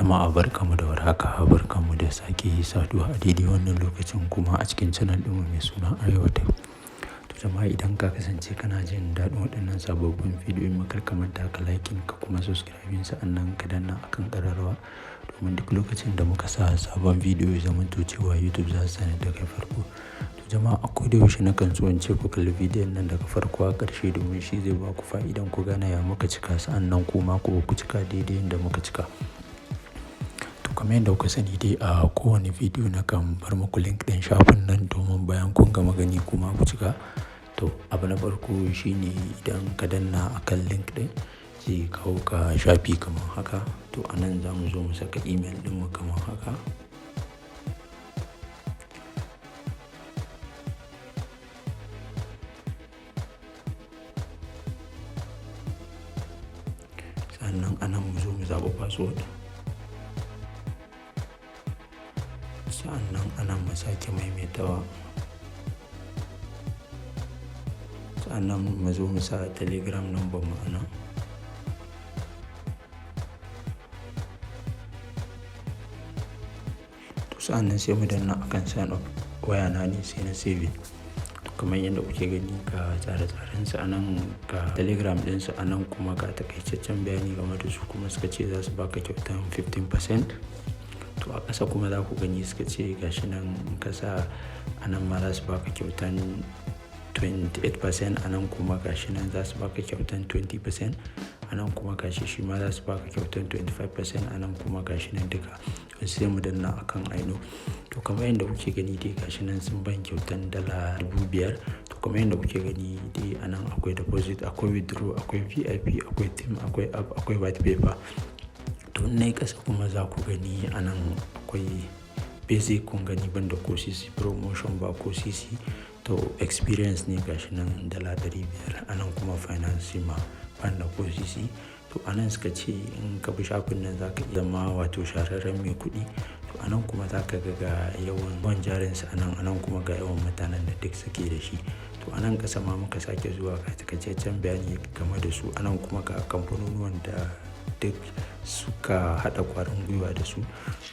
Jama'a barkanmu da warhaka, barkanmu da sake saduwa a daidai wannan lokacin kuma a cikin channel ɗinmu mai suna Arewa Tech. To jama'a idan ka kasance kana jin daɗin waɗannan sababbin bidiyoyin kar ka manta ka liking ka kuma subscribing sa'annan ka danna akan ƙararrawa domin duk lokacin da muka sa sabon bidiyo ya zamanto cewa YouTube za su sanar da kai farko. To jama'a a koda yaushe nakan so in ce ku kalli bidiyon nan daga farko a ƙarshe domin shi zai ba ku fa'idan ku gane ya muka cika sa'annan kuma ku cika daidai yadda muka cika. Kamar yadda kuka sani dai a kowane bidiyo nakan bar muku link ɗin shafin nan domin bayan kun gama gani kuma ku cika. To abu na farko shine idan ka danna akan link ɗin zai kawo ka shafi kamar haka. To a nan za mu zo mu saka email ɗinmu kamar haka. Sannan a nan mu zo mu zaɓi password. Sa'annan anan mu sake maimaitawa. Sa'annan mu zo mu sa telegram number mu anan. To sa'annan sai mu danna akan sign up, wayana ne sai na save. Kamar yadda kuke gani ga tsare-tsaren su anan, ga telegram ɗinsu anan kuma ga takaitaccen bayani game da su kuma suka ce za su baka kyautan 15%. To a ƙasa kuma za ku gani suka ce gashi nan ka sa a nan ma za su baka kyautan 28%, a nan kuma gashi nan za su baka kyautan 20%, a nan kuma gashi shi ma za su baka kyautan 25%, a nan kuma gashi nan duka sai mu danna akan aino. To kamar yadda kuke gani dai gashi nan sun ban kyautan dala 5,000. To kamar yadda kuke gani dai a nan akwai deposit, akwai withdraw, akwai VIP, akwai team, akwai app, akwai white paper. To in nayi ƙasa kuma za ku gani a nan akwai basic kun gani banda ko sisi, promotion ba ko sisi. To experience ne gashi nan dala 500, a nan kuma finance ma banda ko sisi. To a nan suka ce in ka bi shafin nan za ka iya zama wato shahararren mai kuɗi. To a nan kuma za ka ga yawan jarinsu a nan kuma ga yawan mutanen da duk suke da shi. To a nan ƙasa ma muka sake zuwa ga takaitaccen bayani game da su. A nan kuma ga kamfanonuwan da duk suka haɗa ƙwarin gwiwa da su.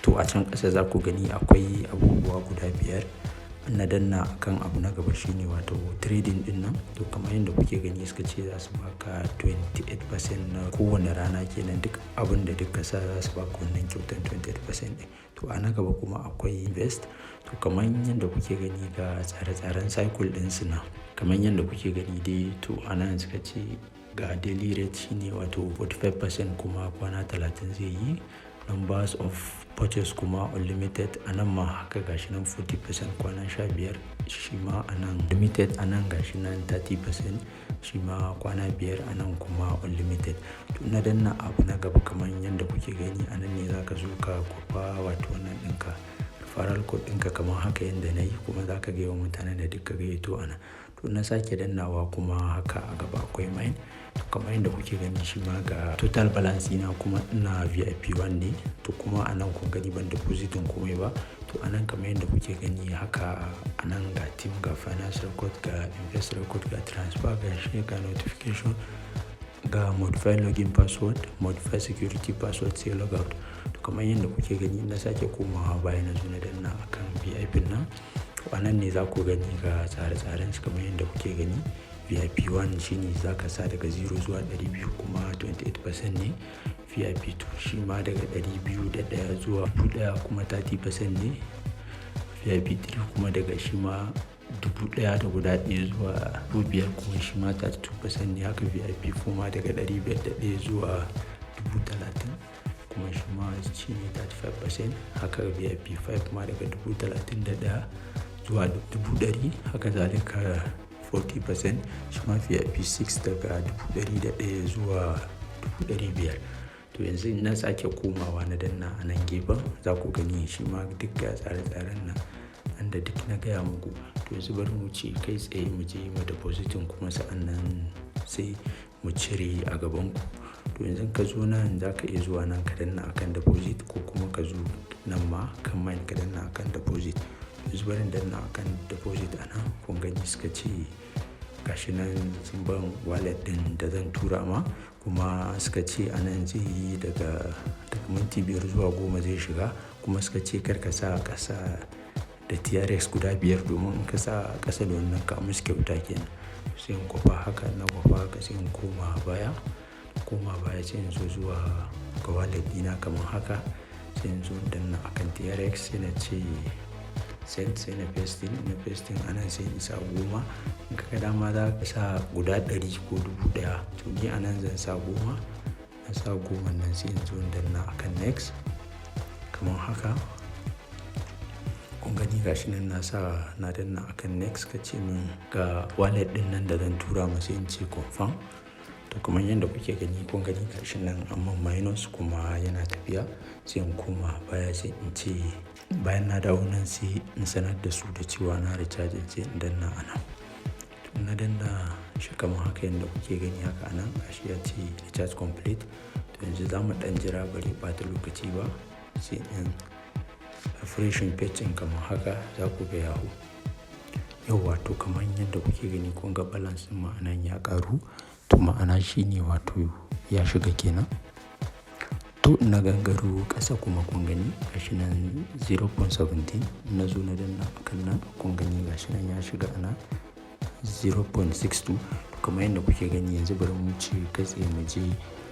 To a can ƙasa za ku gani akwai abubuwa guda 5. Na danna akan abu na gaba shine wato trading ɗin nan. To kamar yadda kuke gani suka ce za su baka 28% na kowane rana kenan, duk abin da duk ka sa za su baka wannan kyautan 28% ɗin. To a na gaba kuma akwai invest. To kamar yadda kuke gani ga tsare-tsaren cycle ɗinsu nan. Kamar yadda kuke gani dai to a nan suka ce ga daily rate shine wato 45% kuma kwana 30 zai yi. Numbers of purchase kuma unlimited, a nan ma haka gashi nan 40% kwana 15 shi ma a nan limited, a nan gashi nan 30% shi ma kwana 5, a nan kuma unlimited. To na danna abu na gaba kamar yadda kuke gani a nan ne za ka zo ka kwafa wato wannan ɗinka referral code ɗinka kamar haka yadda na yi kuma za ka ga yawan mutanen da duka gayyato a nan. To na sake dannawa kuma haka a gaba akwai mine. To kamar yadda kuke gani shi ma ga total balance ina kuma ina VIP 1 ne. To kuma a nan kun gani ban depositin komai ba. To a nan kamar yadda kuke gani haka a nan ga team, ga finance record, ga invest record, ga transfer, ga share, ga notification, ga modify login password, modify security password sai logout. To kamar yadda kuke gani na sake komawa baya na zo na danna akan VIP nan. To a nan ne za ku gani ga tsare-tsaren su kamar yadda kuke gani. VIP 1 shine za ka sa daga 0 zuwa 200 kuma 28% ne. VIP 2 shi ma daga 201 zuwa 1,000 kuma 30% ne. VIP 3 kuma daga shi ma 1,000 da guda ɗaya zuwa 5,000 kuma shi ma 32% ne. Haka VIP 4 ma daga 501 zuwa 30,000 kuma shi ma shi ne 35%. Haka VIP 5 ma daga 31,000 zuwa 100,000. Haka zalika 40% shi ma VIP 6 daga 101 zuwa 500,000. To yanzu na sake komawa na danna a nan gefen za ku gani shi ma duk ga tsare-tsaren nan wanda duk na gaya muku. To yanzu bari mu ce kai tsaye mu je mu depositin kuma sa'annan sai mu cire a gaban ku. To yanzu ka zo nan za ka iya zuwa nan ka danna akan deposit ko kuma ka zo nan ma kan mine ka danna akan deposit. Yanzu bari danna akan deposit a nan kun gani suka ce gashi nan sun ban wallet ɗin da zan tura ma, kuma suka ce a nan zai yi daga minti 5 zuwa 10 zai shiga, kuma suka ce kar ka sa ƙasa da TRX guda 5 domin in ka sa ƙasa da wannan ka musu kyauta kenan. Sai in kwafa haka, na kwafa haka sai in koma baya sai in zo zuwa ga wallet ɗina kamar haka, sai in zo in danna akan TRX sai na ce send, sai na pasting a nan sai in sa 10. In ka ga dama za ka sa guda 100 ko 1000, to ni a nan zan sa 10. Na sa 10 nan sai in zo in danna akan next kamar haka. Kun gani gashi nan na danna akan next, ka ce min ga wallet ɗin nan da zan tura masa, in ce confirm. To kamar yadda kuke gani, kun gani gashi nan amma minus kuma yana tafiya. Sai in koma baya sai in ce bayan na dawo nan sai in sanar da su da cewa na recharge, sai in danna a nan. To na danna shi kamar haka yadda kuke gani haka a nan gashi ya ce recharge complete. To yanzu za mu ɗan jira bari ɓata lokaci ba, sai in refreshing page ɗin kamar haka za ku ga yahu. Yauwa to kamar yadda kuke gani kun ga balance ɗin ma'anan ya ƙaru, to ma'ana shine wato ya shiga kenan. To na gangaro ƙasa kuma kun gani gashi nan 0.17, na zo na danna akan nan kun gani gashi nan ya shiga ana 0.62. to kamar yadda kuke gani yanzu bari mu ce katse mu je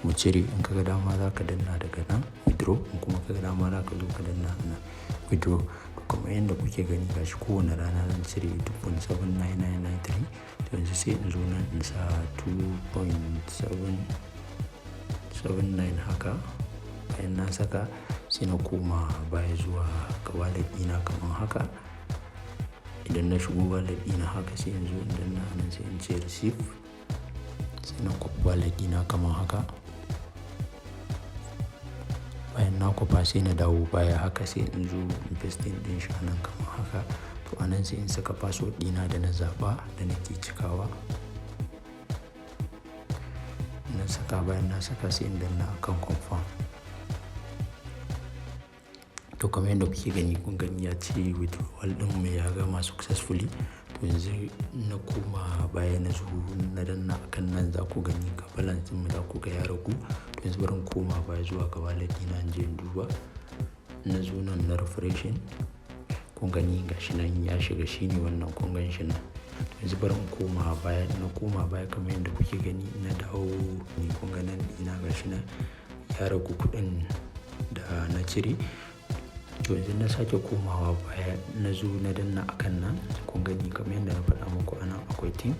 mu cire. In ka ga dama za ka danna daga nan withdraw, in kuma ka ga dama za ka zo ka danna nan withdraw. To kamar yadda kuke gani gashi kowane rana zan cire 2.79993. to yanzu sai in zo nan in sa 2.779 haka. Bayan na saka sai na koma baya zuwa ga wallet ɗina kamar haka. Idan na shigo wallet ɗina haka sai in zo in danna nan sai in ce receive, sai na kwafi wallet ɗina kamar haka. Bayan na kwafa sai na dawo baya haka sai in zo in pasting ɗin shi a nan kamar haka. To a nan sai in saka password ɗina da na zaɓa da nake cikawa. Na saka, bayan na saka sai in danna akan confirm. To kamar yadda kuke gani kun gani ya ce withdrawal ɗin mu ya gama successfully. To yanzu na koma baya na zo na danna akan nan za ku gani ga balance ɗin mu za ku ga ya ragu. To yanzu bari in koma baya zuwa ga wallet ɗina in je in duba. Na zo nan na refreshing, kun gani gashi nan ya shiga, shine wannan kun gan shi nan. To yanzu bari in koma baya, na koma baya kamar yadda kuke gani na dawo ni kun ga nan ɗina gashi nan ya ragu kuɗin da na cire. To yanzu na sake komawa baya na zo na danna akan nan kun gani kamar yadda na faɗa muku anan akwai team.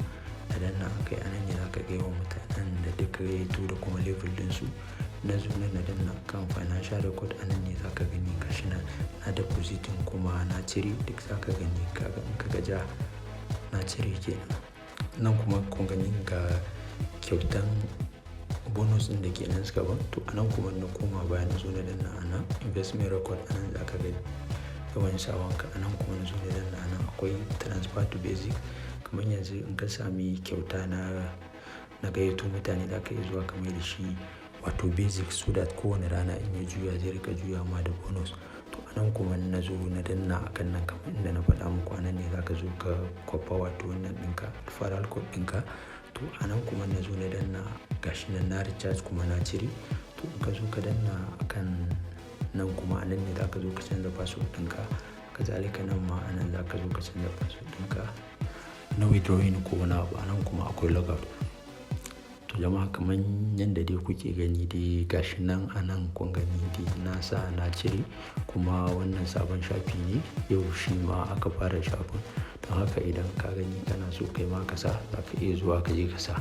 Na danna akai, anan ne za ka ga yawan mutanen da duka ya to da kuma level ɗinsu. Na zo na danna akan financial record, anan ne za ka gani gashi nan na depositin kuma na cire duk za ka gani. Kaga in ka ga ja na cire kenan. Nan kuma kun gani ga kyautan bonus ɗin da ke nan suka ban. To anan kuma na koma baya na zo na danna anan investment record, anan za ka ga yawan sawanka. Anan kuma na zo na danna anan akwai transfer to basic. Kamar yanzu in ka sami kyauta na gayyato mutane za ka iya zuwa ka mai da shi wato basic, so that kowane rana in ya juya zai rika juya ma da bonus. To anan kuma na zo na danna akan nan kamar inda na faɗa muku, anan ne za ka zo ka kwafa wato wannan ɗinka referral code ɗinka. To anan kuma na zo na danna gashi nan na recharge kuma na cire. To in ka zo ka danna akan nan kuma anan ne za ka zo ka canza password ɗinka. Kazalika nan ma anan za ka zo ka canza password ɗinka na withdrawing ko wani abu. Anan kuma akwai logout. To jama'a kamar yadda dai kuke gani dai gashi nan anan kun gani dai na sa na cire, kuma wannan sabon shafi ne yau shi ma aka fara shafin. Don haka idan ka gani kana so kai ma ka sa za ka iya zuwa ka je ka sa.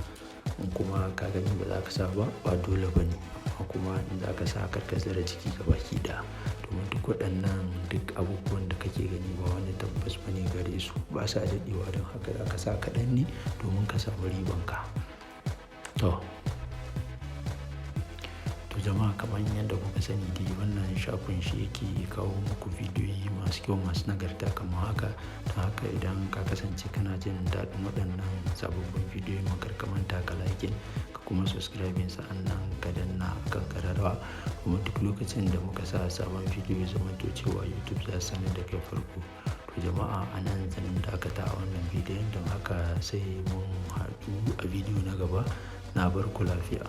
In kuma ka gani ba za ka sa ba dole ba ne. Amma kuma in za ka sa kar ka zira jiki gabaki ɗaya. Domin duk waɗannan duk abubuwan da kake gani ba wani tabbas ba ne gare su, ba sa daɗewa. Don haka za ka sa kaɗan ne domin ka samu ribanka. To jama'a kamar yadda kuka sani dai wannan shafin shi yake kawo muku bidiyoyi masu kyau masu nagarta kamar haka. Don haka idan ka kasance kana jin daɗin waɗannan sababbin bidiyoyi makar ka manta ka like ka kuma subscribe, sa'annan ka danna kan ƙararrawa kuma duk lokacin da muka sa sabon bidiyo ya zamanto cewa YouTube za su sanar da kai farko. To jama'a a nan zan dakata a wannan bidiyon, don haka sai mun haɗu a bidiyo na gaba. Na bar ku lafiya.